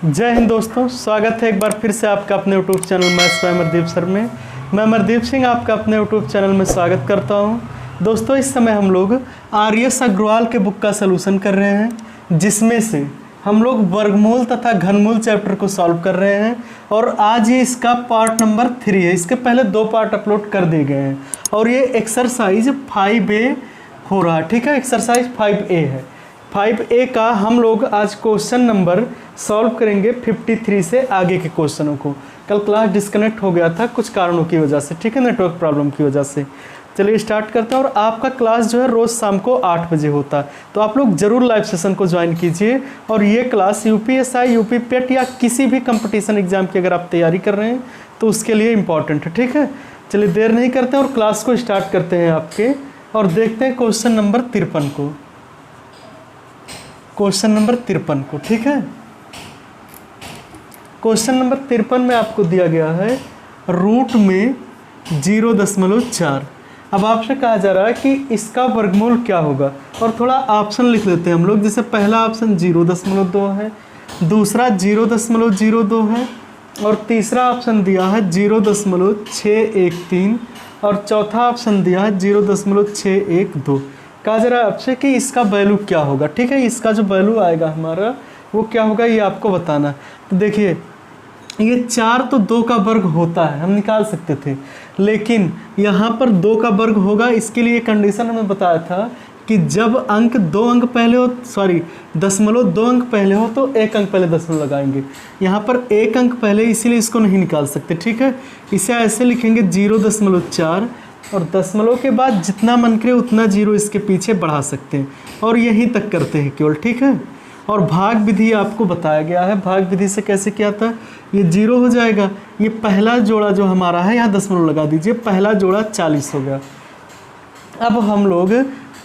जय हिंद दोस्तों, स्वागत है एक बार फिर से आपका अपने YouTube channel maths by Amardeep sir में। मैं अमरदीप सिंह आपका अपने यूट्यूब चैनल में स्वागत करता हूं। दोस्तों, इस समय हम लोग आर.एस. अग्रवाल के बुक का सलूशन कर रहे हैं, जिसमें से हम लोग वर्गमूल तथा घनमूल चैप्टर को सॉल्व कर रहे हैं और आज ये इसका पार्ट नंबर 3 है। इसके पहले 2 पार्ट अपलोड कर दिए गए हैं और ये एक्सरसाइज 5A हो रहा है। ठीक है, एक्सरसाइज 5A है। 5A का हम लोग आज क्वेश्चन नंबर सॉल्व करेंगे 53 से आगे के क्वेश्चनों को। कल क्लास डिस्कनेक्ट हो गया था कुछ कारणों की वजह से, ठीक है, नेटवर्क प्रॉब्लम की वजह से। चलिए स्टार्ट करते हैं। और आपका क्लास जो है रोज़ शाम को 8 बजे होता है, तो आप लोग ज़रूर लाइव सेशन को ज्वाइन कीजिए। और ये क्लास यूपीएसआई, यूपी पेट या किसी भी कंपटीशन एग्जाम की अगर आप तैयारी कर रहे हैं तो उसके लिए इम्पॉर्टेंट है। ठीक है, चलिए देर नहीं करते और क्लास को स्टार्ट करते हैं आपके, और देखते हैं क्वेश्चन नंबर 53 को। क्वेश्चन नंबर 53 को, ठीक है। क्वेश्चन नंबर 53 में आपको दिया गया है रूट में 0.4। अब आपसे कहा जा रहा है कि इसका वर्गमूल क्या होगा, और थोड़ा ऑप्शन लिख लेते हैं हम लोग। जैसे पहला ऑप्शन 0.2 है, दूसरा 0.02 है, और तीसरा ऑप्शन दिया है 0.613, और चौथा ऑप्शन दिया है 0.612। कहा जा रहा है आपसे कि इसका वैल्यू क्या होगा। ठीक है, इसका जो वैल्यू आएगा हमारा वो क्या होगा, ये आपको बताना है। तो देखिए, ये 4 तो 2 का वर्ग होता है, हम निकाल सकते थे, लेकिन यहाँ पर 2 का वर्ग होगा। इसके लिए कंडीशन हमें बताया था कि जब अंक 2 अंक पहले हो, सॉरी 0.2 अंक पहले हो तो 1 अंक पहले दशमलव लगाएंगे। यहाँ पर 1 अंक पहले, इसीलिए इसको नहीं निकाल सकते। ठीक है, इसे ऐसे लिखेंगे 0.4, और दशमलव के बाद जितना मन करे उतना 0 इसके पीछे बढ़ा सकते हैं, और यहीं तक करते हैं केवल। ठीक है, और भाग विधि आपको बताया गया है। भाग विधि से कैसे किया था, ये 0 हो जाएगा। ये पहला जोड़ा जो हमारा है, यहाँ दशमलव लगा दीजिए, पहला जोड़ा 40 हो गया। अब हम लोग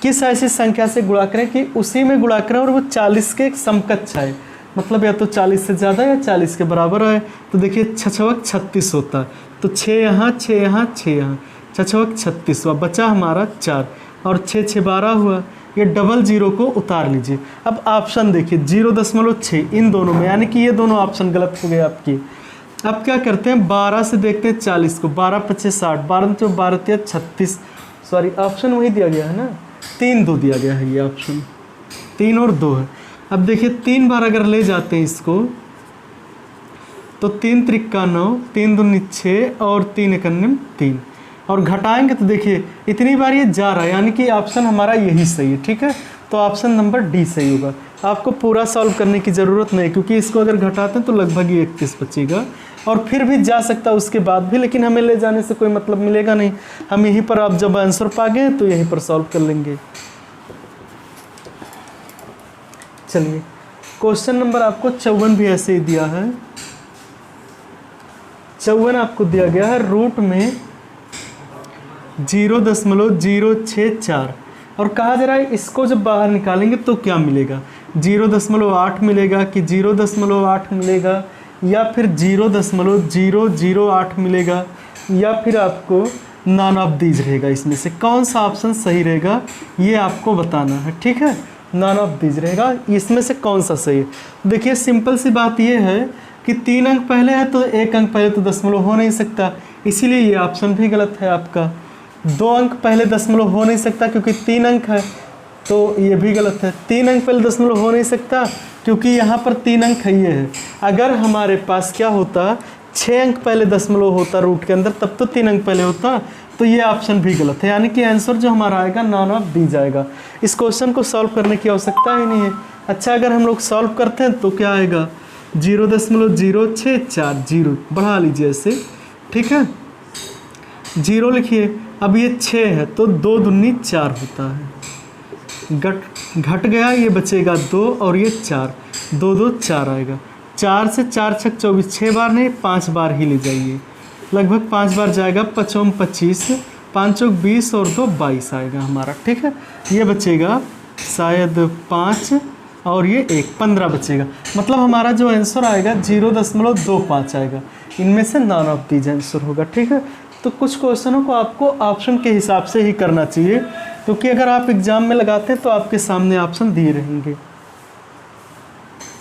किस ऐसी संख्या से गुणा करें कि उसी में गुणा करें और वो 40 के समकक्ष आए, मतलब या तो 40 से ज़्यादा या 40 के बराबर आए। तो देखिए 6×6 = 36 होता है, तो 6 यहाँ, 6 यहाँ, 6 यहाँ, 6×6 = 36 हुआ, बचा हमारा 4, और 6 × 6 = 12 हुआ। ये डबल 0 को उतार लीजिए। अब ऑप्शन देखिए 0.6 इन दोनों में, यानी कि ये दोनों ऑप्शन गलत हो गए आपकी। अब क्या करते हैं, 12 से देखते हैं 40 को, 12 × 5 = 60, 12 × 12 = 36, सॉरी ऑप्शन वही दिया गया है ना, 3 2 दिया गया है, ये ऑप्शन 3 और 2 है। अब देखिए 3 बार अगर ले जाते हैं इसको तो 3 × 3 = 9, 3 दूनी 6, और 3 × 1 = 3, और घटाएंगे तो देखिए इतनी बार ये जा रहा है, यानी कि ऑप्शन हमारा यही सही है। ठीक है, तो ऑप्शन नंबर डी सही होगा। आपको पूरा सॉल्व करने की ज़रूरत नहीं, क्योंकि इसको अगर घटाते हैं तो लगभग ही 31 बचेगा, और फिर भी जा सकता है उसके बाद भी, लेकिन हमें ले जाने से कोई मतलब मिलेगा नहीं। हम यहीं पर, आप जब आंसर पा गए तो यहीं पर सॉल्व कर लेंगे। चलिए, क्वेश्चन नंबर आपको 54 भी ऐसे ही दिया है। 54 आपको दिया गया है रूट में 0.064, और कहा जा रहा है इसको जब बाहर निकालेंगे तो क्या मिलेगा, 0.8 मिलेगा कि 0.8 मिलेगा, या फिर 0.008 मिलेगा, या फिर आपको नॉन ऑफ दीज रहेगा। इसमें से कौन सा ऑप्शन सही रहेगा ये आपको बताना है। ठीक है, नॉन ऑफ दीज रहेगा, इसमें से कौन सा सही है। देखिए सिंपल सी बात ये है कि 3 अंक पहले है तो 1 अंक पहले तो दशमलव हो नहीं सकता, इसीलिए ये ऑप्शन भी गलत है आपका। 2 अंक पहले दशमलव हो नहीं सकता क्योंकि 3 अंक है, तो ये भी गलत है। 3 अंक पहले दशमलव हो नहीं सकता क्योंकि यहाँ पर 3 अंक है, ये है। अगर हमारे पास क्या होता, 6 अंक पहले दशमलव होता रूट के अंदर, तब तो 3 अंक पहले होता, तो ये ऑप्शन भी गलत है। यानी कि आंसर जो हमारा आएगा नॉन ऑफ दी जाएगा। इस क्वेश्चन को सॉल्व करने की आवश्यकता ही नहीं है। अच्छा, अगर हम लोग सॉल्व करते हैं तो क्या आएगा, 0.064 बढ़ा लीजिए ऐसे। ठीक है, 0 लिखिए। अब ये 6 है तो 2 दूनी 4 होता है, घट गया, ये बचेगा 2, और ये 4, 2 2 4 आएगा। 4 से 4 × 6 = 24, 6 बार नहीं 5 बार ही ले जाइए, लगभग 5 बार जाएगा। 5 × 25, 5 × 20, और 2 22 आएगा हमारा। ठीक है, ये बचेगा शायद 5, और ये 1 15 बचेगा। मतलब हमारा जो आंसर आएगा 0.25 आएगा। इनमें से नॉन ऑफ दीज आंसर होगा। ठीक है, तो कुछ क्वेश्चनों को आपको ऑप्शन के हिसाब से ही करना चाहिए, क्योंकि अगर आप एग्जाम में लगाते हैं तो आपके सामने ऑप्शन दिए रहेंगे।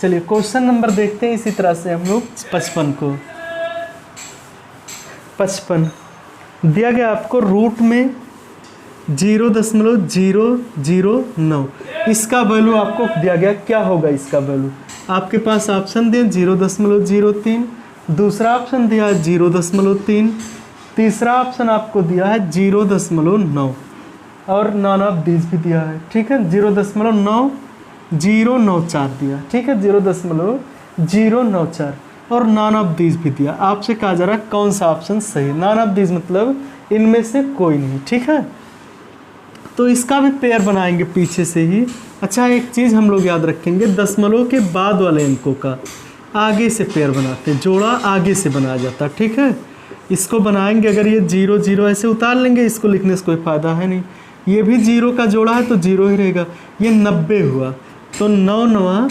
चलिए क्वेश्चन नंबर देखते हैं इसी तरह से हम लोग 55 को। 55 दिया गया आपको रूट में 0.009, इसका वैल्यू आपको दिया गया, क्या होगा इसका वैल्यू? आपके पास ऑप्शन दिए 0.03, दूसरा ऑप्शन दिया है 0.3, तीसरा ऑप्शन आपको दिया है 0.9 और नॉन ऑफ दीज भी दिया है, ठीक है। 0.9094 दिया, ठीक है, 0.094 और नॉन ऑफ दीज भी दिया। आपसे कहा जा रहा है कौन सा ऑप्शन सही? नॉन ऑफ दीज मतलब इनमें से कोई नहीं, ठीक है। तो इसका भी पेयर बनाएंगे पीछे से ही। अच्छा, एक चीज़ हम लोग याद रखेंगे, दशमलव के बाद वाले अंकों का आगे से पेयर बनाते हैं, जोड़ा आगे से बनाया जाता है, ठीक है। इसको बनाएंगे, अगर ये 0 0 ऐसे उतार लेंगे, इसको लिखने से कोई फ़ायदा है नहीं। ये भी 0 का जोड़ा है तो 0 ही रहेगा। ये 90 हुआ तो 9 9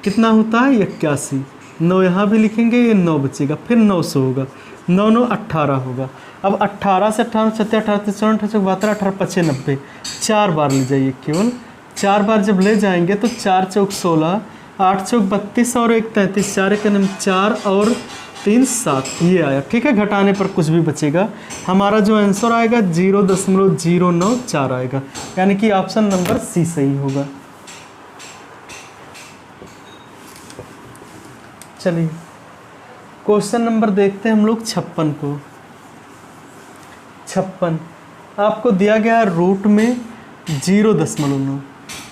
कितना होता है? 81। 9 यहाँ भी लिखेंगे, ये 9 बचेगा, फिर 900 होगा, 9 9 18 होगा। अब 18 से 18 36 18 54 72 18 5 90, 4 बार ले जाइए, केवल 4 बार जब ले जाएंगे तो 4 चौक 16, 8 चौक 32 और 1 33, 4 एक 4 और 3 7, ये आया, ठीक है। घटाने पर कुछ भी बचेगा, हमारा जो आंसर आएगा 0.094 आएगा, यानी कि ऑप्शन नंबर सी सही होगा। चलिए क्वेश्चन नंबर देखते हैं हम लोग 56 को। 56 आपको दिया गया है रूट में 0.9,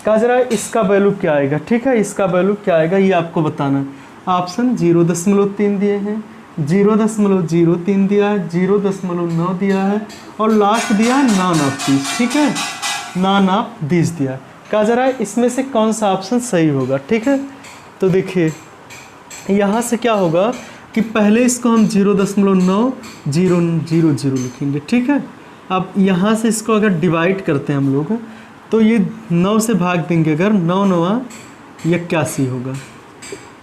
कहा जरा इसका वैल्यू क्या आएगा, ठीक है। इसका वैल्यू क्या आएगा ये आपको बताना है। ऑप्शन 0.3 दिए हैं, 0.03 दिया है, 0.9 दिया है और लास्ट दिया है नॉन ऑफ दिस, ठीक है, नॉन ऑफ दिस दिया। कहा जरा इसमें से कौन सा ऑप्शन सही होगा, ठीक है। तो देखिए यहाँ से क्या होगा कि पहले इसको हम 0.9000 लिखेंगे, ठीक है। अब यहाँ से इसको अगर डिवाइड करते हैं हम लोग तो ये 9 से भाग देंगे, अगर 9 9 81 होगा,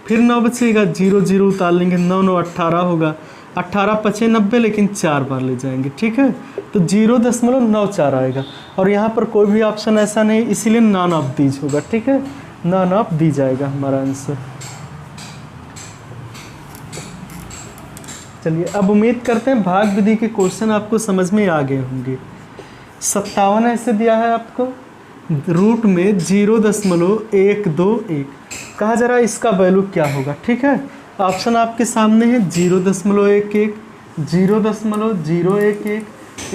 फिर 9 बचेगा, 0 0 उतार लेंगे, 9 9 18 होगा, 18 5 90, लेकिन 4 बार ले जाएंगे, ठीक है। तो 0.94 आएगा और यहाँ पर कोई भी ऑप्शन ऐसा नहीं, इसीलिए नॉन ऑफ दीज होगा, ठीक है, नॉन ऑफ दीज आएगा हमारा आंसर। चलिए अब उम्मीद करते हैं भाग विधि के क्वेश्चन आपको समझ में आ गए होंगे। 57 ऐसे दिया है आपको रूट में 0.121, कहा जरा इसका वैल्यू क्या होगा, ठीक है। ऑप्शन आपके सामने है 0.11, 0.011,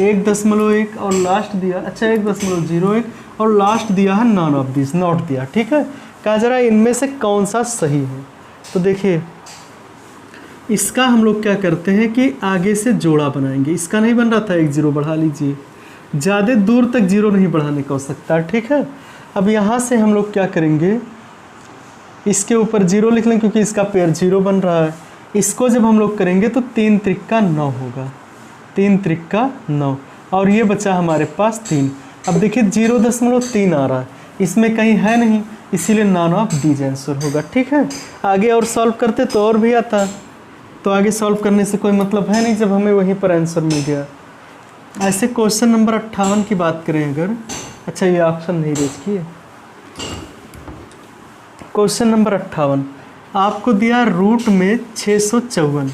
1.1 और लास्ट दिया, अच्छा 1.01 और लास्ट दिया है नॉन ऑफ दिस, नॉट दिया, ठीक है। कहा जरा इनमें से कौन सा सही है? तो देखिए इसका हम लोग क्या करते हैं कि आगे से जोड़ा बनाएंगे। इसका नहीं बन रहा था, 1 0 बढ़ा लीजिए, ज़्यादा दूर तक 0 नहीं बढ़ाने का हो सकता, ठीक है। अब यहाँ से हम लोग क्या करेंगे, इसके ऊपर 0 लिख लें क्योंकि इसका पेयर 0 बन रहा है। इसको जब हम लोग करेंगे तो 3 त्रिक्का 9 होगा, 3 त्रिक्का 9 और ये बचा हमारे पास 3। अब देखिए 0.3 आ रहा है, इसमें कहीं है नहीं, इसीलिए नॉन ऑफ दीज आंसर होगा, ठीक है। आगे और सॉल्व करते तो और भी आता, तो आगे सॉल्व करने से कोई मतलब है नहीं जब हमें वहीं पर आंसर मिल गया। ऐसे क्वेश्चन नंबर 58 की बात करें अगर, अच्छा ये ऑप्शन नहीं रेज किए। क्वेश्चन नंबर 58 आपको दिया रूट में 654,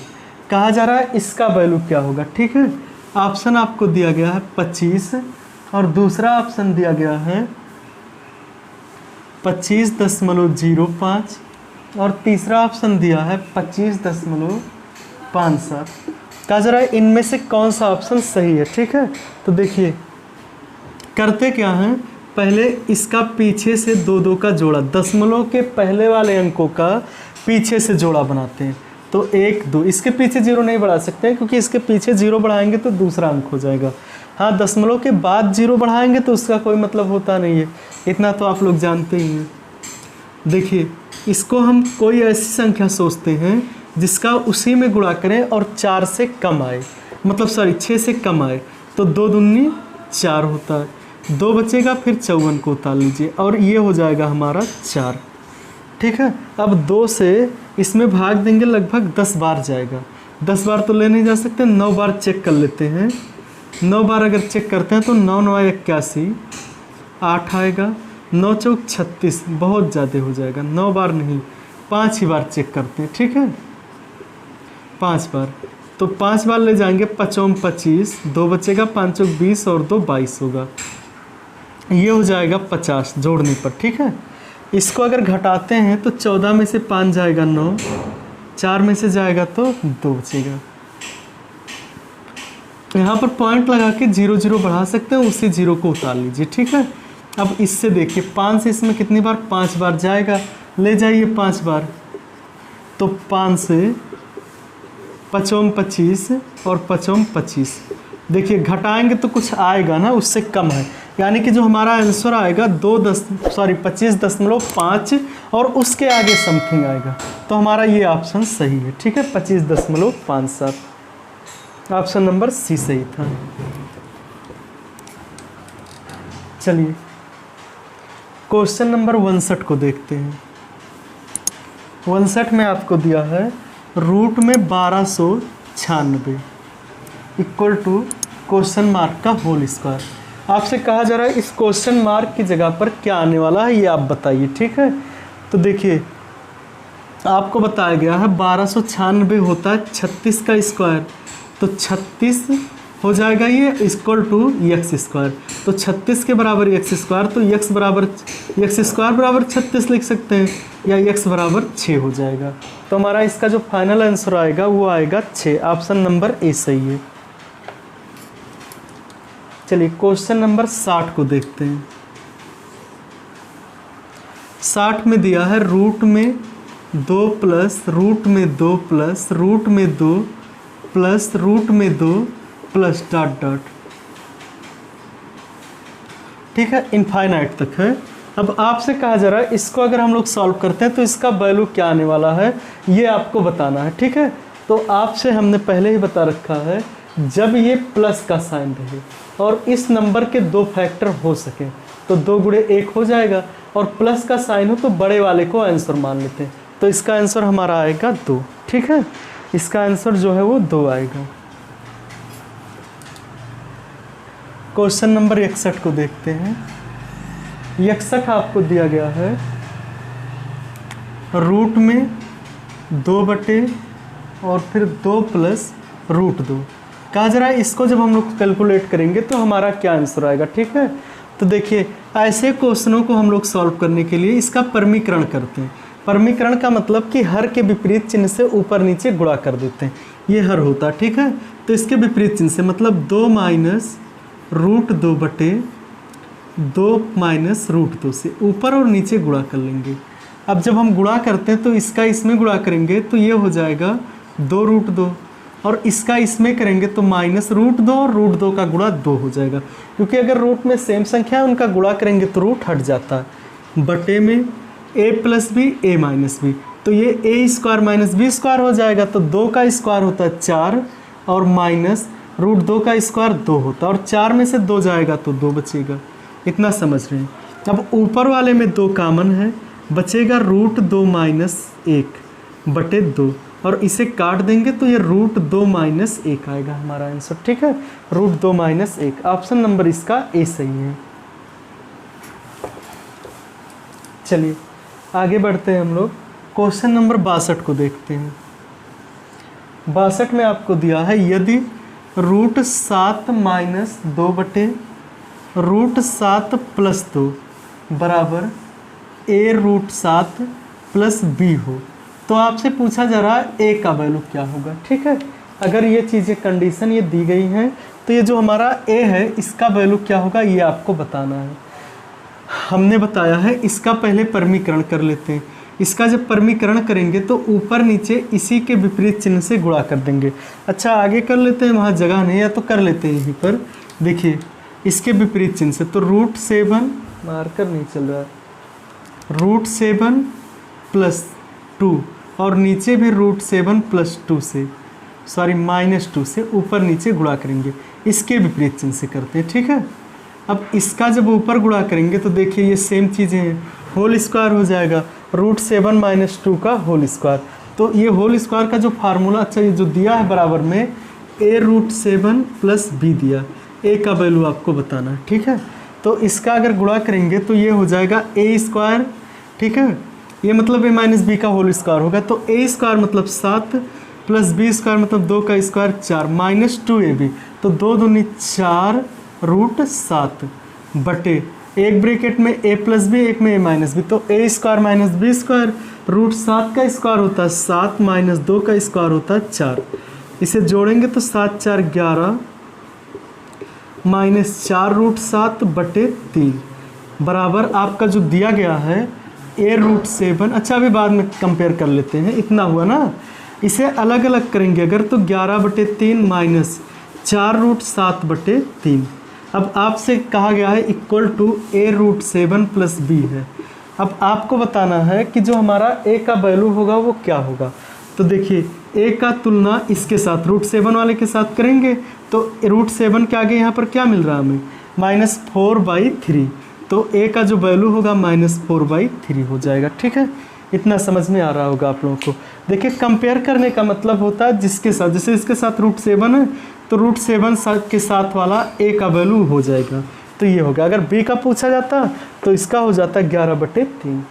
कहा जा रहा है इसका वैल्यू क्या होगा, ठीक है। ऑप्शन आपको दिया गया है 25 और दूसरा ऑप्शन दिया गया है 25.05 और तीसरा ऑप्शन दिया है 25.57। कहा जरा इनमें से कौन सा ऑप्शन सही है, ठीक है। तो देखिए करते क्या हैं, पहले इसका पीछे से 2 2 का जोड़ा, दशमलव के पहले वाले अंकों का पीछे से जोड़ा बनाते हैं। तो 1 2, इसके पीछे 0 नहीं बढ़ा सकते हैं क्योंकि इसके पीछे 0 बढ़ाएंगे तो दूसरा अंक हो जाएगा। हाँ, दशमलव के बाद 0 बढ़ाएंगे तो उसका कोई मतलब होता नहीं है, इतना तो आप लोग जानते ही हैं। देखिए इसको हम कोई ऐसी संख्या सोचते हैं जिसका उसी में गुणा करें और 4 से कम आए, मतलब सॉरी 6 से कम आए, तो 2 दूनी 4 होता है, 2 बचेगा, फिर 54 को उतार लीजिए और ये हो जाएगा हमारा 4, ठीक है। अब 2 से इसमें भाग देंगे, लगभग 10 बार जाएगा, 10 बार तो ले नहीं जा सकते, 9 बार चेक कर लेते हैं। 9 बार अगर चेक करते हैं तो 9 9 81, 8 आएगा, 9 चौक 36, बहुत ज़्यादा हो जाएगा, 9 बार नहीं, 5 ही बार चेक करते हैं, ठीक है, 5 बार। तो 5 बार ले जाएंगे, 5 25, 2 बचेगा, 5 20 और 2 22 होगा, ये हो जाएगा 50 जोड़ने पर, ठीक है। इसको अगर घटाते हैं तो 14 में से 5 जाएगा 9, 4 में से जाएगा तो 2 बचेगा। यहाँ पर पॉइंट लगा के 0 0 बढ़ा सकते हैं, उसी 0 को उतार लीजिए, ठीक है। अब इससे देखिए 5 से इसमें कितनी बार, 5 बार जाएगा, ले जाइए 5 बार। तो 5 से 5 25 और 5 25, देखिए घटाएंगे तो कुछ आएगा ना, उससे कम है, यानी कि जो हमारा आंसर आएगा 25.5 और उसके आगे समथिंग आएगा, तो हमारा ये ऑप्शन सही है, ठीक है, 25.57, ऑप्शन नंबर सी सही था। चलिए क्वेश्चन नंबर 59 को देखते हैं। 59 में आपको दिया है रूट में 1296 इक्वल टू क्वेश्चन मार्क का होल स्क्वायर। आपसे कहा जा रहा है इस क्वेश्चन मार्क की जगह पर क्या आने वाला है, ये आप बताइए, ठीक है। तो देखिए आपको बताया गया है 1296 होता है 36 का स्क्वायर, तो 36 हो जाएगा ये इक्वल टू एक्स स्क्वायर, तो 36 के बराबर एक्स स्क्वायर, तो एक्स स्क्वायर बराबर 36 लिख सकते हैं, या एक्स बराबर 6 हो जाएगा। तो हमारा इसका जो फाइनल आंसर आएगा वो आएगा 6, ऑप्शन नंबर ए सही है। चलिए क्वेश्चन नंबर 60 को देखते हैं। 60 में दिया है रूट में 2 प्लस रूट में 2 प्लस रूट में 2 प्लस रूट में 2 प्लस डॉट डॉट, ठीक है, इनफाइनाइट तक है। अब आपसे कहा जा रहा है इसको अगर हम लोग सॉल्व करते हैं तो इसका वैल्यू क्या आने वाला है, ये आपको बताना है, ठीक है। तो आपसे हमने पहले ही बता रखा है जब ये प्लस का साइन रहे और इस नंबर के 2 फैक्टर हो सके तो 2 गुणे 1 हो जाएगा, और प्लस का साइन हो तो बड़े वाले को आंसर मान लेते हैं, तो इसका आंसर हमारा आएगा 2, ठीक है, इसका आंसर जो है वो 2 आएगा। क्वेश्चन नंबर 61 को देखते हैं। 61 आपको दिया गया है रूट में 2 बटे और फिर 2 प्लस रूट 2, कहा जा रहा है इसको जब हम लोग कैलकुलेट करेंगे तो हमारा क्या आंसर आएगा, ठीक है। तो देखिए ऐसे क्वेश्चनों को हम लोग सॉल्व करने के लिए इसका परमीकरण करते हैं। परमीकरण का मतलब कि हर के विपरीत चिन्ह से ऊपर नीचे गुणा कर देते हैं, ये हर होता, ठीक है। तो इसके विपरीत चिन्ह से मतलब 2 माइनस रूट 2 बटे 2 माइनस रूट 2 से ऊपर और नीचे गुणा कर लेंगे। अब जब हम गुणा करते हैं तो इसका इसमें गुणा करेंगे तो ये हो जाएगा 2 रूट 2, और इसका इसमें करेंगे तो माइनस रूट 2 और रूट 2 का गुणा 2 हो जाएगा, क्योंकि अगर रूट में सेम संख्या है उनका गुणा करेंगे तो रूट हट जाता है। बटे में a plus B A minus B, तो ये a square minus B square हो जाएगा, तो 2 का स्क्वायर होता है 4 और माइनस रूट 2 का स्क्वायर 2 होता है, और 4 में से 2 जाएगा तो 2 बचेगा, इतना समझ रहे हैं। अब ऊपर वाले में 2 कॉमन है, बचेगा रूट 2 माइनस 1 बटे 2, और इसे काट देंगे तो ये रूट 2 माइनस 1 आएगा हमारा आंसर, ठीक है, रूट 2 माइनस 1, ऑप्शन नंबर इसका ए सही है। चलिए आगे बढ़ते हैं हम लोग, क्वेश्चन नंबर 62 को देखते हैं। 62 में आपको दिया है यदि रूट 7 माइनस 2 बटे रूट 7 प्लस 2 बराबर ए रूट 7 प्लस बी हो, तो आपसे पूछा जा रहा है ए का वैल्यू क्या होगा, ठीक है। अगर ये चीज़ें कंडीशन ये दी गई हैं तो ये जो हमारा ए है इसका वैल्यू क्या होगा ये आपको बताना है। हमने बताया है इसका पहले परमीकरण कर लेते हैं। इसका जब परमीकरण करेंगे तो ऊपर नीचे इसी के विपरीत चिन्ह से गुणा कर देंगे। अच्छा आगे कर लेते हैं, वहाँ जगह नहीं है तो कर लेते हैं यहीं पर। देखिए इसके विपरीत चिन्ह से तो रूट 7 मार्कर नहीं चल रहा है, रूट 7 प्लस 2 और नीचे भी रूट 7 प्लस 2 से सॉरी माइनस 2 से ऊपर नीचे गुणा करेंगे, इसके विपरीत चिन्ह से करते हैं, ठीक है। अब इसका जब ऊपर गुणा करेंगे तो देखिए ये सेम चीज़ें हैं, होल स्क्वायर हो जाएगा रूट 7 माइनस 2 का होल स्क्वायर। तो ये होल स्क्वायर का जो फार्मूला, अच्छा ये जो दिया है बराबर में ए रूट 7 प्लस बी दिया, ए का वैल्यू आपको बताना है, ठीक है। तो इसका अगर गुणा करेंगे तो ये हो जाएगा ए स्क्वायर, ठीक है, ये मतलब ए माइनस बी का होल स्क्वायर होगा। तो ए स्क्वायर मतलब 7 प्लस बी स्क्वायर मतलब 2 का स्क्वायर 4 माइनस 2ab, तो 2 दूनी 4 रूट 7 बटे एक ब्रैकेट में a प्लस बी, एक में a माइनस बी, तो a square minus B square root 7 का स्क्वायर होता है 7 माइनस 2 का स्क्वायर होता है 4। इसे जोड़ेंगे तो 7 4 11 माइनस 4 रूट 7 बटे 3 बराबर आपका जो दिया गया है a रूट 7। अच्छा अभी बाद में कंपेयर कर लेते हैं, इतना हुआ ना। इसे अलग अलग करेंगे अगर तो 11 बटे 3 माइनस 4 रूट 7 बटे 3। अब आपसे कहा गया है equal to a root 7 plus B है। अब आपको बताना है कि जो हमारा a का वैल्यू होगा वो क्या होगा। तो देखिए a का तुलना इसके साथ रूट 7 वाले के साथ करेंगे तो रूट 7 के आगे यहाँ पर क्या मिल रहा है हमें -4/3, तो a का जो वैल्यू होगा -4/3 हो जाएगा। ठीक है, इतना समझ में आ रहा होगा आप लोगों को। देखिए कंपेयर करने का मतलब होता है जिसके साथ, जैसे इसके साथ रूट 7 है तो रूट 7 के साथ वाला a का वैल्यू हो जाएगा, तो ये होगा। अगर b का पूछा जाता तो इसका हो जाता 11/3।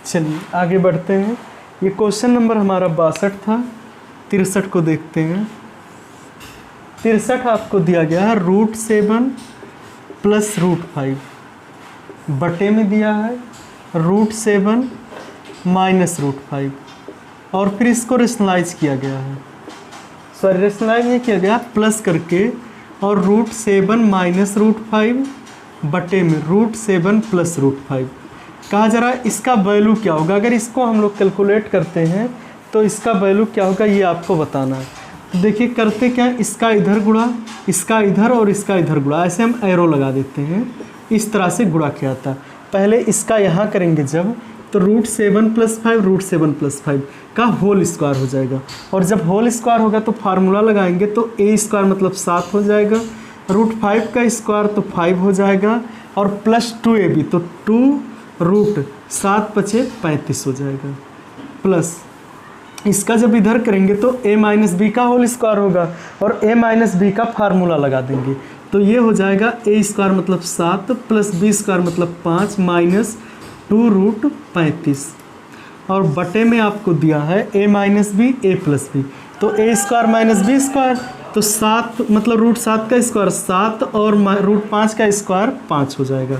चलिए आगे बढ़ते हैं। ये क्वेश्चन नंबर हमारा 62 था। 63 को देखते हैं। 63 आपको दिया गया है रूट 7 प्लस रूट 5 बटे में दिया है रूट 7 माइनस रूट 5 और फिर इसको रेशनलाइज किया गया है, सॉरी रेशनलाइज नहीं किया गया, प्लस करके और रूट 7 माइनस रूट 5 बटे में रूट 7 प्लस रूट 5। कहा जा रहा है इसका वैल्यू क्या होगा। अगर इसको हम लोग कैलकुलेट करते हैं तो इसका वैल्यू क्या होगा ये आपको बताना है। तो देखिए करते क्या, इसका इधर गुणा, इसका इधर और इसका इधर गुणा, ऐसे हम एरो लगा देते हैं। इस तरह से गुणा किया था। पहले इसका यहाँ करेंगे जब, तो रूट 7 प्लस 5 रूट 7 प्लस 5 का होल स्क्वायर हो जाएगा। और जब होल स्क्वायर होगा तो फार्मूला लगाएंगे तो a स्क्वायर मतलब 7 हो जाएगा, रूट 5 का स्क्वायर तो 5 हो जाएगा और प्लस 2ab तो 2 रूट 7 पचे 35 हो जाएगा। प्लस इसका जब इधर करेंगे तो a माइनस बी का होल स्क्वायर होगा और a माइनस बी का फार्मूला लगा देंगे तो ये हो जाएगा a स्क्वायर मतलब 7 प्लस बी स्क्वायर मतलब 5 माइनस 2 रूट 35 और बटे में आपको दिया है a minus B a plus B, तो a square minus B square तो 7 मतलब रूट 7 का स्क्वायर 7 और रूट 5 का स्क्वायर 5 हो जाएगा।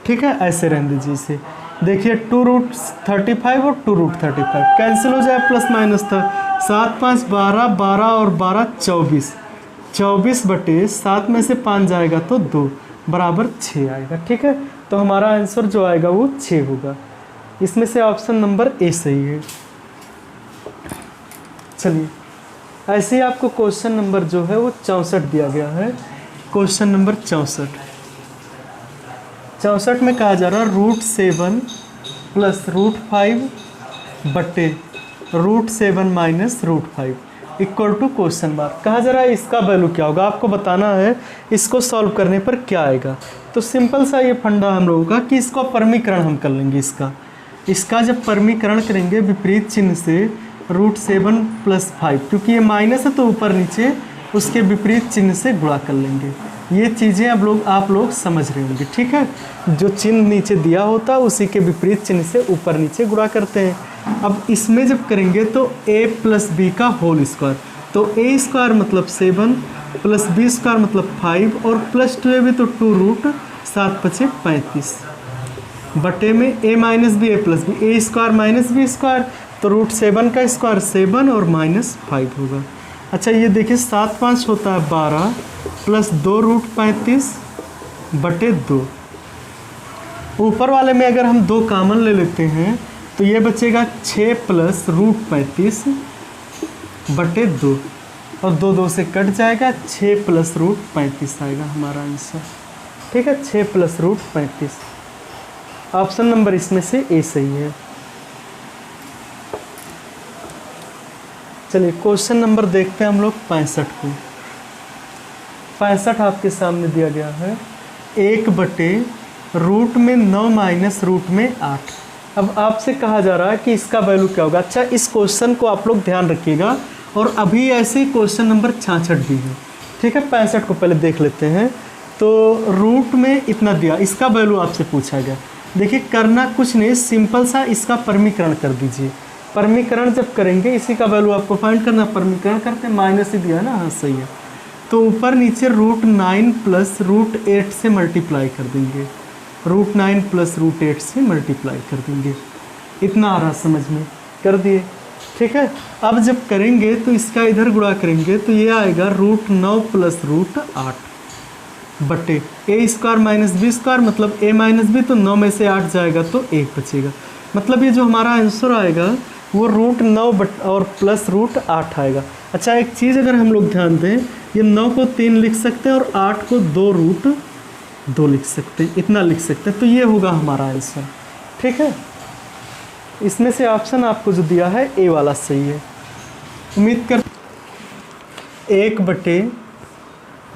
ठीक है, ऐसे रहने दीजिए इसे। देखिए 2 रूट 35 और 2 रूट 35 कैंसिल हो जाए, प्लस माइनस था 7 5 12 12 और 12 24 24 बटे 7 में से 5 जाएगा तो 2 बराबर 6 आएगा। ठीक है, तो हमारा आंसर जो आएगा वो 6 होगा। इसमें से ऑप्शन नंबर ए सही है। चलिए ऐसे ही आपको क्वेश्चन नंबर जो है वो 64 दिया गया है। क्वेश्चन नंबर 64 में कहा जा रहा है रूट 7 प्लस रूट 5 बटे root 7 minus root 5 equal to question mark. कहा जा रहा है इसका वैल्यू क्या होगा, आपको बताना है इसको सॉल्व करने पर क्या आएगा। तो सिंपल सा ये फंडा हम लोगों का कि इसको परमीकरण हम कर लेंगे। इसका जब परमीकरण करेंगे विपरीत चिन्ह से रूट 7 प्लस 5, क्योंकि ये माइनस है तो ऊपर नीचे उसके विपरीत चिन्ह से गुणा कर लेंगे। ये चीज़ें अब आप लोग समझ रहे होंगे। ठीक है, जो चिन्ह नीचे दिया होता है उसी के विपरीत चिन्ह से ऊपर नीचे गुणा करते हैं। अब इसमें जब करेंगे तो a प्लस बी का होल स्क्वायर, तो a स्क्वायर मतलब 7 प्लस बी स्क्वायर मतलब 5 और प्लस 2ab तो 2 रूट 7 पचे 35 बटे में a minus B a plus B, a square minus B square तो रूट 7 का स्क्वायर 7 और माइनस 5 होगा। अच्छा ये देखिए 7 5 होता है 12 प्लस 2 रूट 35 बटे 2। ऊपर वाले में अगर हम 2 कॉमन ले लेते हैं तो ये बचेगा 6 प्लस रूट 35 बटे 2 और 2 2 से कट जाएगा, 6 प्लस रूट 35 आएगा हमारा आंसर। ठीक है, 6 प्लस रूट 35। ऑप्शन नंबर इसमें से ए सही है। चलिए क्वेश्चन नंबर देखते हैं हम लोग 65 को। 65 आपके सामने दिया गया है 1 बटे रूट में 9 माइनस रूट में 8। अब आपसे कहा जा रहा है कि इसका वैल्यू क्या होगा। अच्छा इस क्वेश्चन को आप लोग ध्यान रखिएगा और अभी ऐसे ही क्वेश्चन नंबर 66 भी है। ठीक है, 65 को पहले देख लेते हैं। तो तो रूट में इतना दिया, इसका वैल्यू आपसे पूछा गया। देखिए करना कुछ नहीं, सिंपल सा इसका परमीकरण कर दीजिए। परमीकरण जब करेंगे इसी का वैल्यू आपको फाइंड करना, परमीकरण करते माइनस ही दिया ना, हाँ सही है। तो ऊपर नीचे √9 प्लस √8 से मल्टीप्लाई कर देंगे, √9 प्लस √8 से मल्टीप्लाई कर देंगे। इतना आ रहा समझ में, कर दिए, ठीक है। अब जब करेंगे तो इसका इधर गुणा करेंगे तो ये आएगा √9 प्लस √8 बटे a² माइनस b² मतलब a माइनस b, तो 9 में से 8 जाएगा तो 1 बचेगा। मतलब ये जो हमारा आंसर आएगा वो √9 और प्लस √8 आएगा। अच्छा एक चीज़ अगर हम लोग ध्यान दें, ये 9 को 3 लिख सकते हैं और 8 को 2√2 लिख सकते हैं, इतना लिख सकते हैं। तो ये होगा हमारा आंसर, ठीक है। इसमें से ऑप्शन आपको जो दिया है ए वाला सही है। उम्मीद कर 1 बटे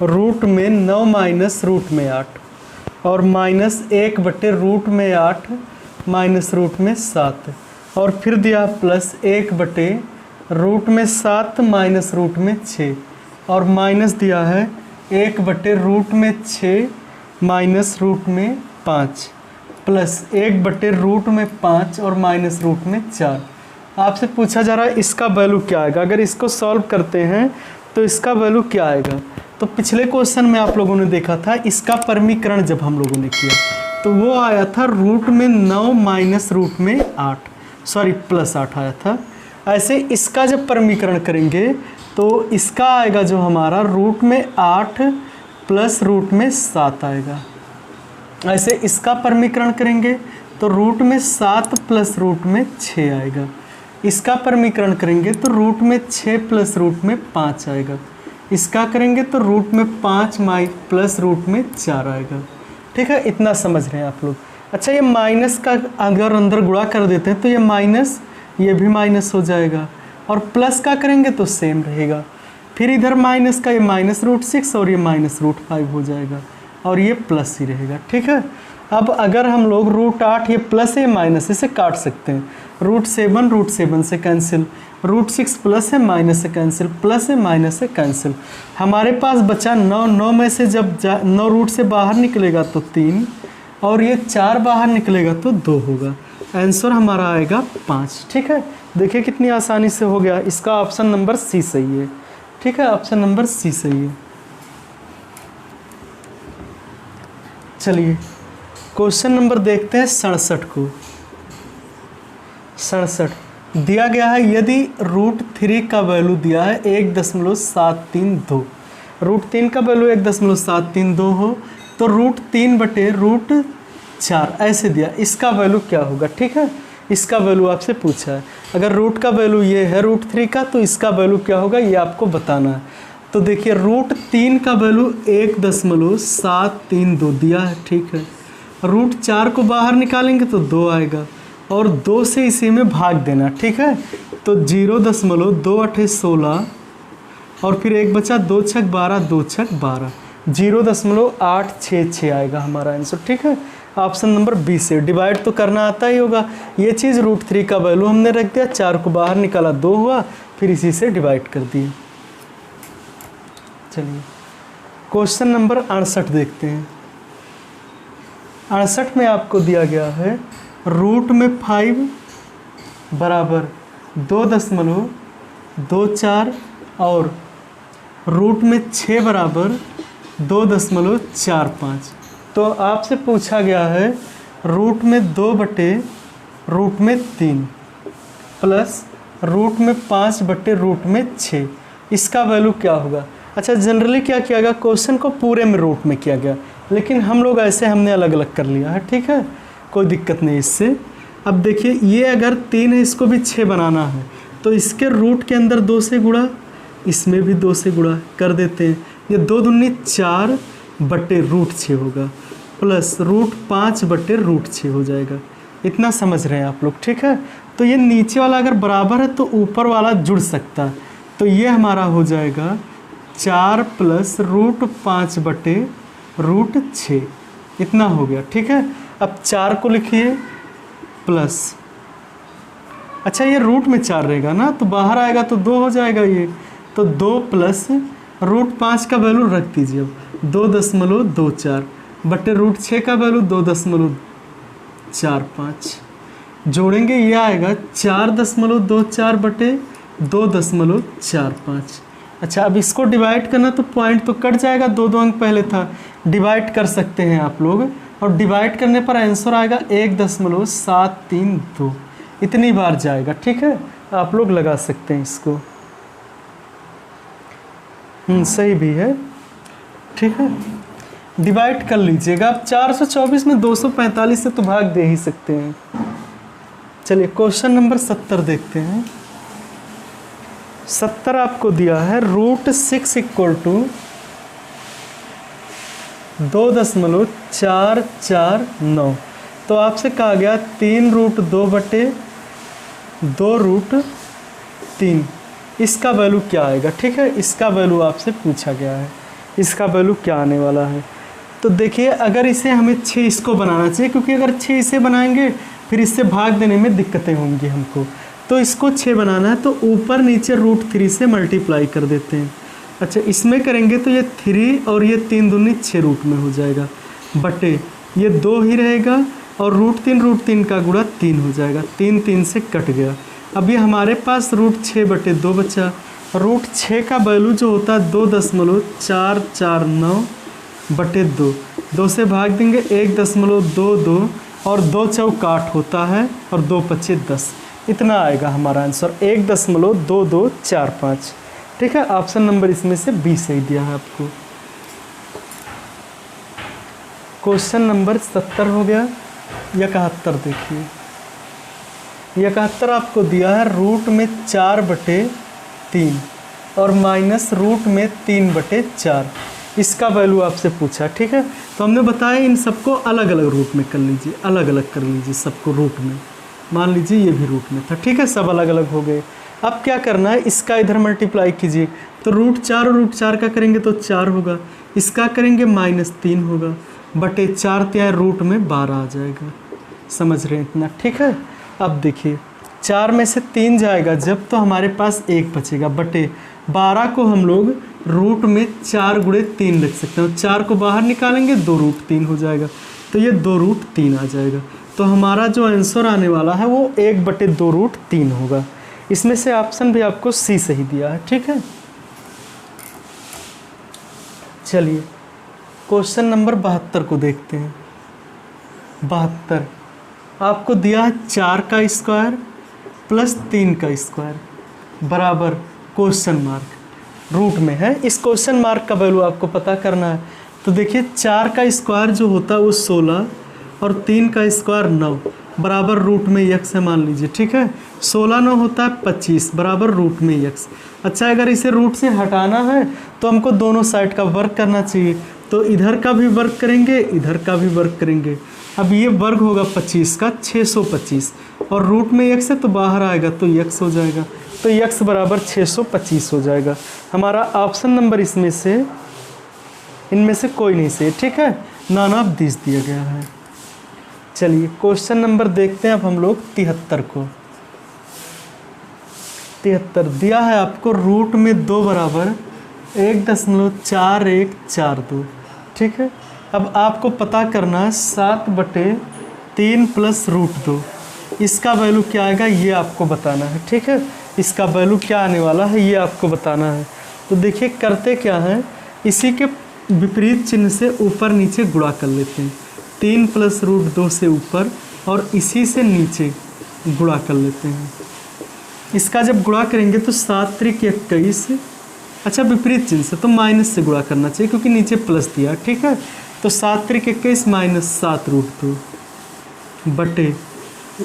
रूट में 9 माइनस रूट में 8 और माइनस 1 बटे रूट में 8 माइनस रूट में 7 और फिर दिया प्लस 1 बटे रूट में 7 माइनस रूट में 6 और माइनस दिया है 1 बटे रूट में 6 माइनस रूट में 5 प्लस 1 बटे रूट में 5 और माइनस रूट में 4। आपसे पूछा जा रहा है इसका वैल्यू क्या आएगा। अगर इसको सॉल्व करते हैं तो इसका वैल्यू क्या आएगा। तो पिछले क्वेश्चन में आप लोगों ने देखा था इसका परमीकरण जब हम लोगों ने किया तो वो आया था रूट में 9 माइनस रूट में 8, सॉरी प्लस 8 आया था। ऐसे इसका जब परमीकरण करेंगे तो इसका आएगा जो हमारा रूट में 8 प्लस रूट में 7 आएगा। ऐसे इसका परमीकरण करेंगे तो रूट में 7 प्लस रूट में 6 आएगा। इसका परमीकरण करेंगे तो रूट में 6 प्लस रूट में 5 आएगा। इसका करेंगे तो रूट में 5 प्लस रूट में 4 आएगा, ठीक है। इतना समझ रहे हैं आप लोग। अच्छा ये माइनस का अगर अंदर गुणा कर देते हैं तो ये माइनस, ये भी माइनस हो जाएगा और प्लस का करेंगे तो सेम रहेगा। फिर इधर माइनस का ये माइनस √6 और ये माइनस √5 हो जाएगा और ये प्लस ही रहेगा, ठीक है। अब अगर हम लोग √8 ये प्लस है माइनस इसे काट सकते हैं, √7 से कैंसिल, √6 प्लस है माइनस से कैंसिल, प्लस है माइनस से कैंसिल। हमारे पास बचा 9 में से जब 9 रूट से बाहर निकलेगा तो 3 और ये 4 बाहर निकलेगा तो 2 होगा। आंसर हमारा आएगा 5, ठीक है। देखिए कितनी आसानी से हो गया। इसका ऑप्शन नंबर सी सही है, ठीक है। ऑप्शन नंबर सी सही है। चलिए क्वेश्चन नंबर देखते हैं 67 को। 67 दिया गया है यदि √3 का वैल्यू दिया है 1.732, √3 का वैल्यू 1.732 हो तो √3 बटे √4 ऐसे दिया, इसका वैल्यू क्या होगा, ठीक है। इसका वैल्यू आपसे पूछा है। अगर रूट का वैल्यू ये है √3 का तो इसका वैल्यू क्या होगा ये आपको बताना है। तो देखिए √3 का वैल्यू 1.732 दिया है, ठीक है। √4 को बाहर निकालेंगे तो 2 आएगा और 2 से इसी में भाग देना, ठीक है। तो 0.2 और फिर 1 बचा 2 छक 12, 2 छक 12, 0.866 आएगा हमारा आंसर, ठीक है। ऑप्शन नंबर बी से डिवाइड तो करना आता ही होगा। ये चीज़ √3 का वैल्यू हमने रख दिया, 4 को बाहर निकाला 2 हुआ, फिर इसी से डिवाइड कर दिए। चलिए क्वेश्चन नंबर 68 देखते हैं। 68 में आपको दिया गया है रूट में 5 बराबर 2.24 और रूट में 6 बराबर 2.45। तो आपसे पूछा गया है रूट में 2 बटे रूट में 3 प्लस रूट में 5 बटे रूट में 6, इसका वैल्यू क्या होगा। अच्छा जनरली क्या किया गया, क्वेश्चन को पूरे में रूट में किया गया, लेकिन हम लोग ऐसे हमने अलग अलग कर लिया है, ठीक है। कोई दिक्कत नहीं इससे। अब देखिए ये अगर 3 है इसको भी 6 बनाना है तो इसके रूट के अंदर 2 से गुणा, इसमें भी 2 से गुणा कर देते हैं। ये 2 दूनी 4 बटे √6 होगा प्लस √5 बटे √6 हो जाएगा। इतना समझ रहे हैं आप लोग, ठीक है। तो ये नीचे वाला अगर बराबर है तो ऊपर वाला जुड़ सकता है, तो ये हमारा हो जाएगा 4 प्लस √5 बटे √6, इतना हो गया, ठीक है। अब 4 को लिखिए प्लस, अच्छा ये रूट में 4 रहेगा ना तो बाहर आएगा तो 2 हो जाएगा ये, तो 2 प्लस √5 का वैल्यू रख दीजिए। अब 2.24 बटे √6 का वैल्यू 2.45 जोड़ेंगे, ये आएगा 4.24 बटे 2.45। अच्छा, अब इसको डिवाइड करना तो पॉइंट तो कट जाएगा, 2 अंक पहले था, डिवाइड कर सकते हैं आप लोग, और डिवाइड करने पर आंसर आएगा 1.732, इतनी बार जाएगा। ठीक है, आप लोग लगा सकते हैं इसको। सही भी है। ठीक है, डिवाइड कर लीजिएगा। आप 424 में 245 से तो भाग दे ही सकते हैं। चलिए क्वेश्चन नंबर 70 देखते हैं। 70 आपको दिया है √6 = 2.449। तो आपसे कहा गया 3√2 बटे 2√3, इसका वैल्यू क्या आएगा। ठीक है, इसका वैल्यू आपसे पूछा गया है, इसका वैल्यू क्या आने वाला है। तो देखिए, अगर इसे हमें 6 इसको बनाना चाहिए, क्योंकि अगर 6 इसे बनाएंगे फिर इससे भाग देने में दिक्कतें होंगी हमको। तो इसको 6 बनाना है तो ऊपर नीचे √3 से मल्टीप्लाई कर देते हैं। अच्छा, इसमें करेंगे तो ये 3 और ये 3 दूनी 6 रूट में हो जाएगा, बटे ये 2 ही रहेगा और √3 का गुणा 3 हो जाएगा, 3 3 से कट गया। अब ये हमारे पास √6 बटे 2 बचा। √6 का वैल्यू जो होता है 2.449 बटे 2, 2 से भाग देंगे 1.22 और 2 चौक 8 होता है और 2 पचे 10, इतना आएगा हमारा आंसर 1.2245। ठीक है, ऑप्शन नंबर इसमें से बी सही दिया है आपको। क्वेश्चन नंबर 70 हो गया। 71 देखिए, 71 आपको दिया है √4/3 और -√3/4, इसका वैल्यू आपसे पूछा। ठीक है, तो हमने बताया इन सबको अलग अलग रूट में कर लीजिए, अलग अलग कर लीजिए सबको रूट में। मान लीजिए ये भी रूट में था। ठीक है, सब अलग अलग हो गए। अब क्या करना है, इसका इधर मल्टीप्लाई कीजिए, तो √4 और √4 का करेंगे तो 4 होगा, इसका करेंगे -3 होगा, बटे 4 3 रूट में 12 आ जाएगा। समझ रहे हैं इतना। ठीक है, अब देखिए 4 में से 3 जाएगा जब, तो हमारे पास 1 बचेगा, बटे 12 को हम लोग रूट में 4 × 3 लिख सकते हैं। 4 को बाहर निकालेंगे 2√3 हो जाएगा, तो ये 2√3 आ जाएगा। तो हमारा जो आंसर आने वाला है वो 1/2√3 होगा। इसमें से ऑप्शन भी आपको सी सही दिया है। ठीक है, चलिए क्वेश्चन नंबर 72 को देखते हैं। 72 आपको दिया है 4 का स्क्वायर प्लस 3 का स्क्वायर बराबर क्वेश्चन मार्क, रूट में है। इस क्वेश्चन मार्क का वैल्यू आपको पता करना है। तो देखिए 4 का स्क्वायर जो होता है वो 16 और 3 का स्क्वायर 9 बराबर रूट में x है मान लीजिए। ठीक है, 16 9 होता है 25 बराबर रूट में x। अच्छा, अगर इसे रूट से हटाना है तो हमको दोनों साइड का वर्क करना चाहिए, तो इधर का भी वर्क करेंगे, इधर का भी वर्क करेंगे। अब ये वर्ग होगा 25 का 625 और रूट में x है तो बाहर आएगा तो x हो जाएगा, तो x बराबर 625 हो जाएगा। हमारा ऑप्शन नंबर इसमें से इनमें से कोई नहीं सही। ठीक है, नॉन ऑफ दिस दिया गया है। चलिए क्वेश्चन नंबर देखते हैं अब हम लोग 73 को। 73 दिया है आपको रूट में 2 बराबर 1.4142। ठीक है, अब आपको पता करना है 7/3 प्लस √2, इसका वैल्यू क्या आएगा ये आपको बताना है। ठीक है, इसका वैल्यू क्या आने वाला है ये आपको बताना है। तो देखिए करते क्या है, इसी के विपरीत चिन्ह से ऊपर नीचे गुणा कर लेते हैं। 3 प्लस √2 से ऊपर और इसी से नीचे गुणा कर लेते हैं। इसका जब गुणा करेंगे तो 7 × 21, अच्छा विपरीत चिन्ह से तो माइनस से गुणा करना चाहिए क्योंकि नीचे प्लस दिया। ठीक है, तो 7 × 21 -7 √2 बटे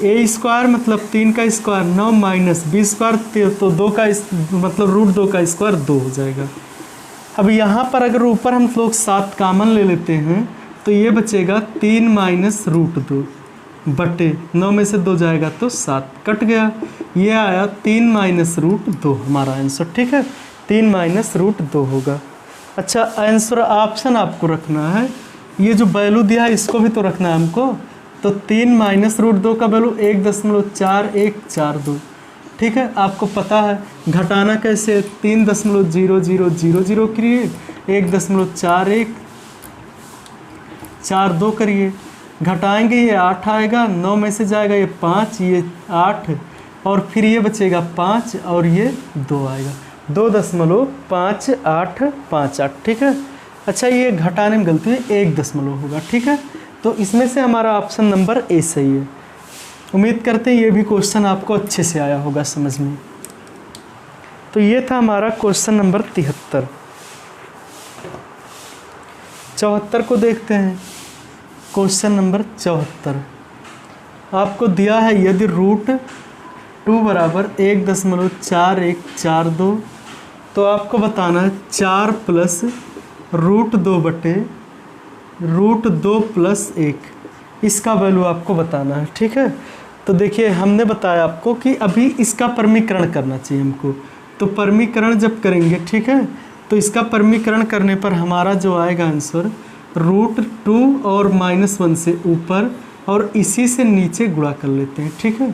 a स्क्वायर मतलब 3 का स्क्वायर 9 माइनस b स्क्वायर तो 2 का मतलब √2 का स्क्वायर 2 हो जाएगा। अब यहाँ पर अगर ऊपर हम लोग 7 कामन ले लेते हैं तो ये बचेगा 3 माइनस √2 बटे 9 में से 2 जाएगा तो 7 कट गया, ये आया 3 माइनस √2 हमारा आंसर। ठीक है, 3 माइनस √2 होगा। अच्छा, आंसर ऑप्शन आपको रखना है, ये जो वैल्यू दिया है इसको भी तो रखना है हमको। तो 3 माइनस √2 का वैल्यू 1.4142। ठीक है, आपको पता है घटाना कैसे, 3.0000 क्रिएट 1.41 4 2 करिए, घटाएंगे ये 8 आएगा, 9 में से जाएगा ये 5, ये 8 और फिर ये बचेगा 5 और ये 2 आएगा, 2.5858, ठीक है। अच्छा ये घटाने में गलती है, 1 दशमलव होगा, ठीक है। तो इसमें से हमारा ऑप्शन नंबर ए सही है। उम्मीद करते हैं ये भी क्वेश्चन आपको अच्छे से आया होगा समझ में। तो ये था हमारा क्वेश्चन नंबर 73। 74 को देखते हैं। क्वेश्चन नंबर 74 आपको दिया है, यदि √2 बराबर 1.4142, तो आपको बताना है 4 प्लस √2 बटे √2 प्लस 1, इसका वैल्यू आपको बताना है, ठीक है। तो देखिए हमने बताया आपको कि अभी इसका परमीकरण करना चाहिए हमको, तो परमीकरण जब करेंगे, ठीक है, तो इसका परमीकरण करने पर हमारा जो आएगा आंसर √2 और -1 से ऊपर और इसी से नीचे गुणा कर लेते हैं, ठीक है।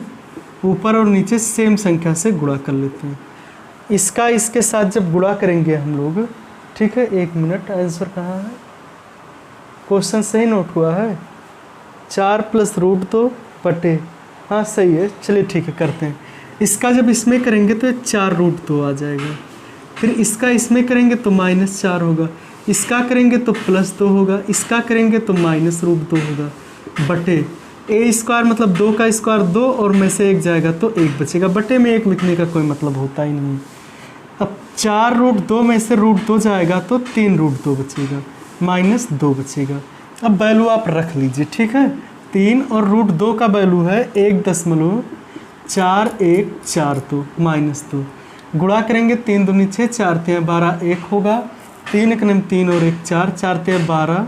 ऊपर और नीचे सेम संख्या से गुणा कर लेते हैं। इसका इसके साथ जब गुणा करेंगे हम लोग, ठीक है, 1 मिनट, आंसर कहाँ है, क्वेश्चन सही नोट हुआ है, 4 प्लस √2 बटे, हाँ सही है, चलिए ठीक है करते हैं। इसका जब इसमें करेंगे तो 4 √2 आ जाएगा, फिर इसका इसमें करेंगे तो -4 होगा, इसका करेंगे तो +2 होगा, इसका करेंगे तो -√2 होगा, बटे a² मतलब 2 का स्क्वायर 2 और में से 1 जाएगा तो 1 बचेगा, बटे में 1 लिखने का कोई मतलब होता ही नहीं। अब 4 √2 में से √2 जाएगा तो 3 √2 बचेगा, -2 बचेगा। अब वैल्यू आप रख लीजिए, ठीक है। 3 और √2 का वैल्यू है 1.4142 -2, गुणा करेंगे 3 दूनी 6, 4 3 12, 1 होगा, 3 1 3 और 1 4, 4 3 12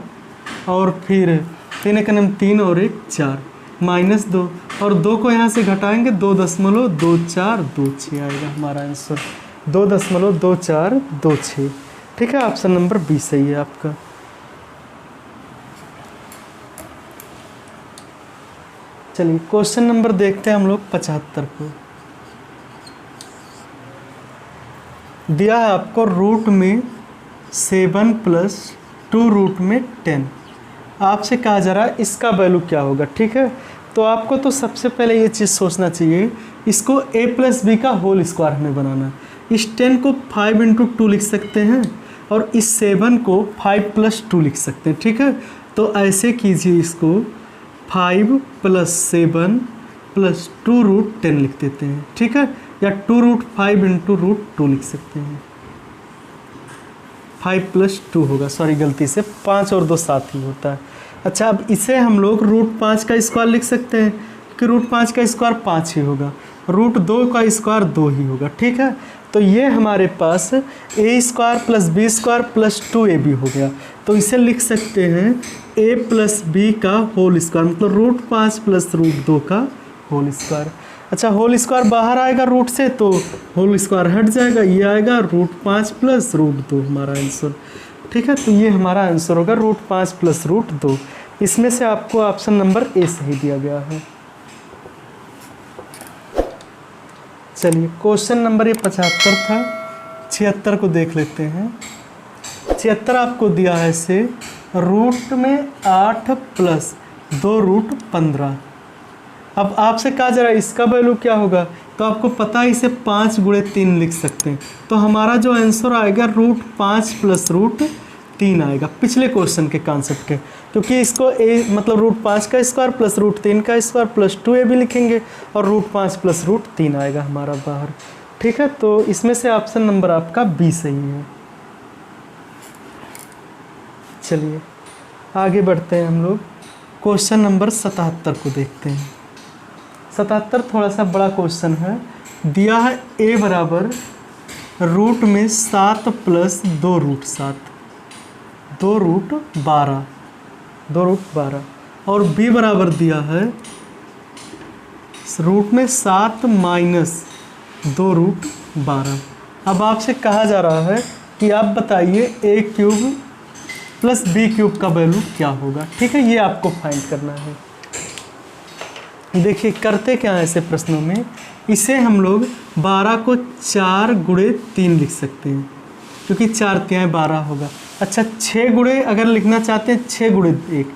और फिर 3 1 3 और 1 4, -2 और 2 को यहाँ से घटाएंगे 2.2426 आएगा हमारा आंसर, 2.2426, ठीक है। ऑप्शन नंबर बी सही है आपका। चलिए क्वेश्चन नंबर देखते हैं हम लोग 75 को। दिया है आपको रूट में 7 प्लस 2 रूट में 10, आपसे कहा जा रहा है इसका वैल्यू क्या होगा, ठीक है। तो आपको तो सबसे पहले ये चीज़ सोचना चाहिए, इसको a प्लस बी का होल स्क्वायर हमें बनाना है। इस 10 को 5 × 2 लिख सकते हैं और इस 7 को 5 + 2 लिख सकते हैं, ठीक है। तो ऐसे कीजिए, इसको 5 + 7 + 2 रूट 10 लिख देते हैं, ठीक है, या 2 रूट 5 × रूट 2 लिख सकते हैं। 5 + 2 होगा, सॉरी गलती से 5 और 2 7 ही होता है। अच्छा अब इसे हम लोग रूट 5 का स्क्वायर लिख सकते हैं, क्योंकि रूट 5 का स्क्वायर 5 ही होगा, रूट 2 का स्क्वायर 2 ही होगा, ठीक है। तो ये हमारे पास a² + b² + 2ab हो गया। तो इसे लिख सकते हैं a + b का होल स्क्वायर, मतलब रूट 5 + रूट 2 का होल स्क्वायर। अच्छा होल स्क्वायर बाहर आएगा रूट से तो होल स्क्वायर हट जाएगा, ये आएगा रूट 5 + रूट 2 हमारा आंसर, ठीक है। तो ये हमारा आंसर होगा रूट 5 + रूट 2। इसमें से आपको ऑप्शन नंबर ए सही दिया गया है। चलिए क्वेश्चन नंबर ये 75 था। 76 को देख लेते हैं। 76 आपको दिया है से रूट में 8 + 2 रूट 15। अब आपसे कहा जा रहा है इसका वैल्यू क्या होगा, तो आपको पता है इसे 5 × 3 लिख सकते हैं। तो हमारा जो आंसर आएगा रूट 5 + रूट 3 आएगा, पिछले क्वेश्चन के कॉन्सेप्ट के, क्योंकि इसको ए मतलब रूट 5 का स्क्वायर + रूट 3 का स्क्वायर + 2ab लिखेंगे और रूट 5 + रूट 3 आएगा हमारा बाहर, ठीक है। तो इसमें से ऑप्शन नंबर आपका बी सही है। चलिए आगे बढ़ते हैं हम लोग, क्वेश्चन नंबर 77 को देखते हैं। 77 थोड़ा सा बड़ा क्वेश्चन है। दिया है a बराबर रूट में 7 + 2 रूट 7, 2 रूट 12, 2 रूट 12 और b बराबर दिया है रूट में 7 - 2 रूट 12। अब आपसे कहा जा रहा है कि आप बताइए a³ + b³ का वैल्यू क्या होगा, ठीक है। ये आपको फाइंड करना है। देखिए करते क्या है ऐसे प्रश्नों में, इसे हम लोग 12 को 4 × 3 लिख सकते हैं, क्योंकि 4 × 3 12 होगा। अच्छा 6 × अगर लिखना चाहते हैं 6 × 1,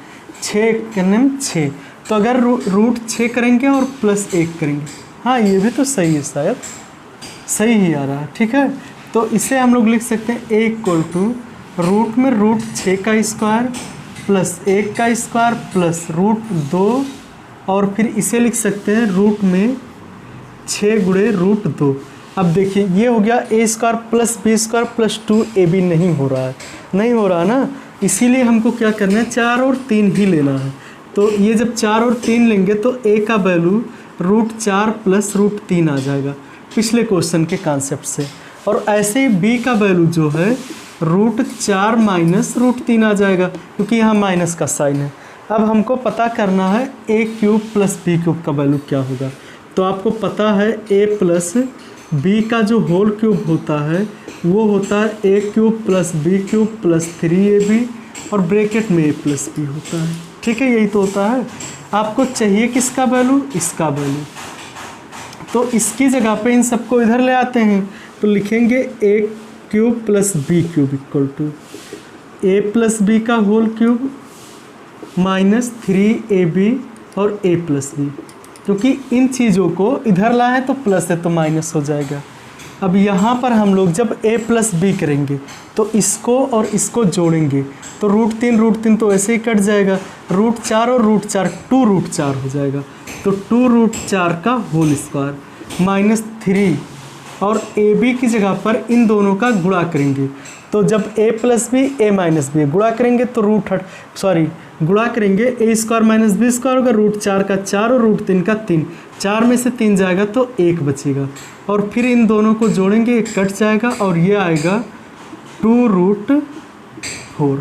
6 तो अगर रूट 6 करेंगे और प्लस 1 करेंगे, हाँ ये भी तो सही है, शायद सही ही आ रहा है। ठीक है, तो इसे हम लोग लिख सकते हैं a इक्वल टू रूट में रूट 6 का स्क्वायर प्लस 1 का स्क्वायर प्लस रूट 2, और फिर इसे लिख सकते हैं रूट में 6 गुणे रूट 2। अब देखिए ये हो गया a square plus b square plus 2ab, नहीं हो रहा है, नहीं हो रहा ना, इसीलिए हमको क्या करना है, 4 और 3 ही लेना है। तो ये जब 4 और 3 लेंगे तो a का वैल्यू रूट 4 प्लस रूट 3 आ जाएगा पिछले क्वेश्चन के कॉन्सेप्ट से, और ऐसे ही b का वैल्यू जो है रूट 4 माइनस रूट 3 आ जाएगा, क्योंकि यहाँ माइनस का साइन है। अब हमको पता करना है a cube plus b cube का वैल्यू क्या होगा। तो आपको पता है a प्लस b का जो होल क्यूब होता है वो होता है a cube plus b cube plus 3ab, और ब्रैकेट में a प्लस b होता है। ठीक है, यही तो होता है। आपको चाहिए किसका वैल्यू, इसका वैल्यू, तो इसकी जगह पे इन सबको इधर ले आते हैं, तो लिखेंगे a cube plus b cube equal to a plus b का होल क्यूब माइनस 3ab और a प्लस b, क्योंकि इन चीज़ों को इधर लाए तो प्लस है तो माइनस हो जाएगा। अब यहाँ पर हम लोग जब a प्लस बी करेंगे तो इसको और इसको जोड़ेंगे तो रूट 3 तो ऐसे ही कट जाएगा, रूट 4 और रूट 4 2 रूट 4 हो जाएगा, तो 2 रूट 4 का होल स्क्वायर माइनस 3, और ए बी की जगह पर इन दोनों का गुणा करेंगे, तो जब a plus B A minus B गुणा करेंगे तो गुणा करेंगे A square minus B square होगा, रूट 4 का 4 और रूट 3 का 3, 4 में से 3 जाएगा तो 1 बचेगा, और फिर इन दोनों को जोड़ेंगे, एक कट जाएगा और ये आएगा 2 रूट 4,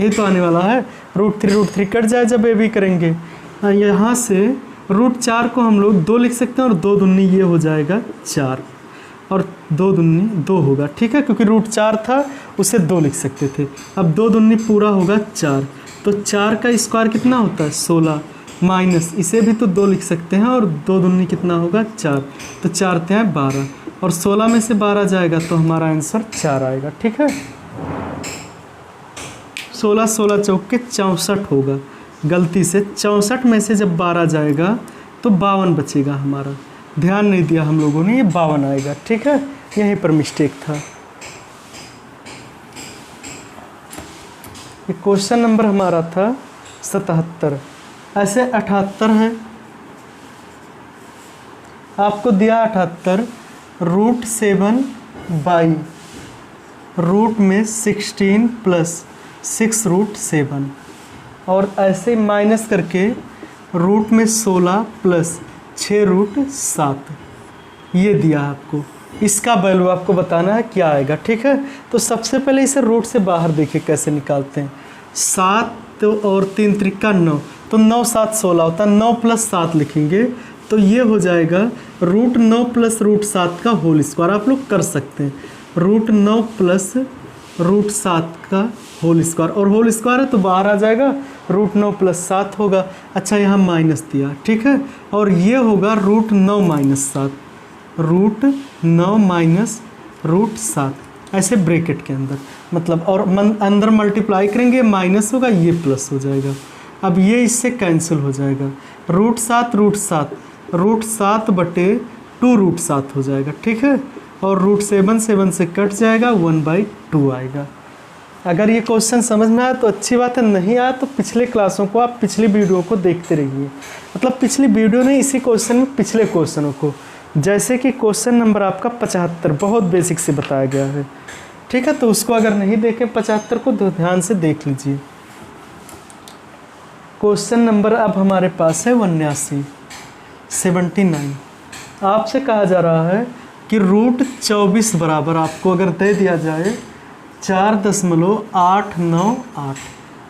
ये तो आने वाला है। रूट 3 कट जाए जब ए बी करेंगे, यहाँ से रूट 4 को हम लोग 2 लिख सकते हैं, और 2 दूनी ये हो जाएगा 4, और 2 दूनी 2 होगा। ठीक है, क्योंकि रूट 4 था उसे 2 लिख सकते थे, अब 2 दूनी पूरा होगा 4, तो 4 का स्क्वायर कितना होता है 16, माइनस इसे भी तो 2 लिख सकते हैं, और 2 दूनी कितना होगा 4, तो 4 × 12, और 16 में से 12 जाएगा तो हमारा आंसर 4 आएगा। ठीक है, 16 चौक के 64 होगा, गलती से 64 में से जब 12 जाएगा तो 52 बचेगा हमारा, ध्यान नहीं दिया हम लोगों ने, ये 52 आएगा। ठीक है, यहीं पर मिस्टेक था। ये क्वेश्चन नंबर हमारा था 77, ऐसे 78 है, आपको दिया 78 रूट 7 बाई रूट में 16 प्लस 6 रूट 7, और ऐसे माइनस करके रूट में 16 प्लस 6 रूट 7, ये दिया आपको, इसका वैल्यू आपको बताना है क्या आएगा। ठीक है, तो सबसे पहले इसे रूट से बाहर देखिए कैसे निकालते हैं, 7 तो और 3 त्रिका 9, तो 9 7 16 होता है, 9 प्लस 7 लिखेंगे तो ये हो जाएगा रूट 9 प्लस रूट 7 का होल स्क्वायर, आप लोग कर सकते हैं, रूट 9 प्लस रूट 7 का होल स्क्वायर, और होल स्क्वायर है तो बाहर आ जाएगा, रूट 9 प्लस 7 होगा। अच्छा, यहाँ माइनस दिया, ठीक है, और ये होगा root 9 minus 7, root 9 minus root 7, ऐसे ब्रैकेट के अंदर, मतलब और अंदर मल्टीप्लाई करेंगे, माइनस होगा, ये प्लस हो जाएगा। अब ये इससे कैंसिल हो जाएगा, रूट 7 बटे 2 रूट 7 हो जाएगा। ठीक है, और रूट 7 से कट जाएगा, 1/2 आएगा। अगर ये क्वेश्चन समझ में आया तो अच्छी बात है, नहीं आया तो पिछले क्लासों को आप पिछली वीडियो को देखते रहिए, मतलब पिछली वीडियो नहीं, इसी क्वेश्चन में पिछले क्वेश्चनों को, जैसे कि क्वेश्चन नंबर आपका 75 बहुत बेसिक से बताया गया है। ठीक है, तो उसको अगर नहीं देखें 75 को तो ध्यान से देख लीजिए। क्वेश्चन नंबर अब हमारे पास है 79। आपसे कहा जा रहा है कि रूट 24 बराबर आपको अगर दे दिया जाए 4.898,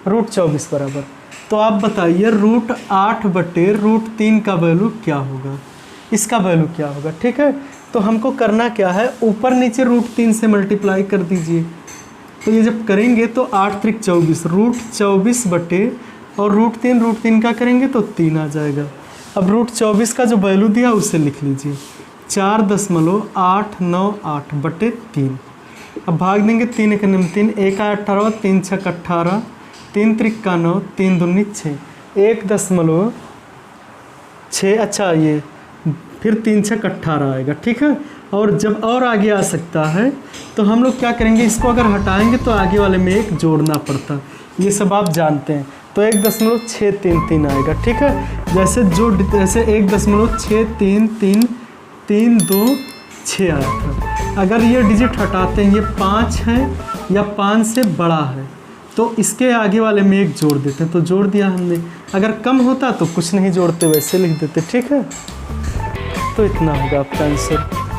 रूट 24 बराबर, तो आप बताइए रूट 8 बटे रूट 3 का वैल्यू क्या होगा, इसका वैल्यू क्या होगा। ठीक है, तो हमको करना क्या है, ऊपर नीचे रूट 3 से मल्टीप्लाई कर दीजिए, तो ये जब करेंगे तो 8 × 24, रूट 24 बटे और रूट 3 का करेंगे तो 3 आ जाएगा। अब रूट 24 का जो वैल्यू दिया उसे लिख लीजिए, 4.898 बटे 3, अब भाग देंगे 3 × 3, 1 × 18, 3 × 6 = 18, 3 त्रिक्का 9, 3 दूनी 6, 1.6, अच्छा ये फिर 3 छक 18 आएगा, ठीक है। और जब और आगे आ सकता है तो हम लोग क्या करेंगे, इसको अगर हटाएंगे तो आगे वाले में 1 जोड़ना पड़ता, ये सब आप जानते हैं। तो 1.633 आएगा, ठीक है। जैसे 1.633 3 2 6 आया था। अगर ये डिजिट हटाते हैं, ये 5 है या 5 से बड़ा है, तो इसके आगे वाले में 1 जोड़ देते हैं, तो जोड़ दिया हमने। अगर कम होता तो कुछ नहीं जोड़ते, वैसे लिख देते, ठीक है। तो इतना होगा आपका आंसर।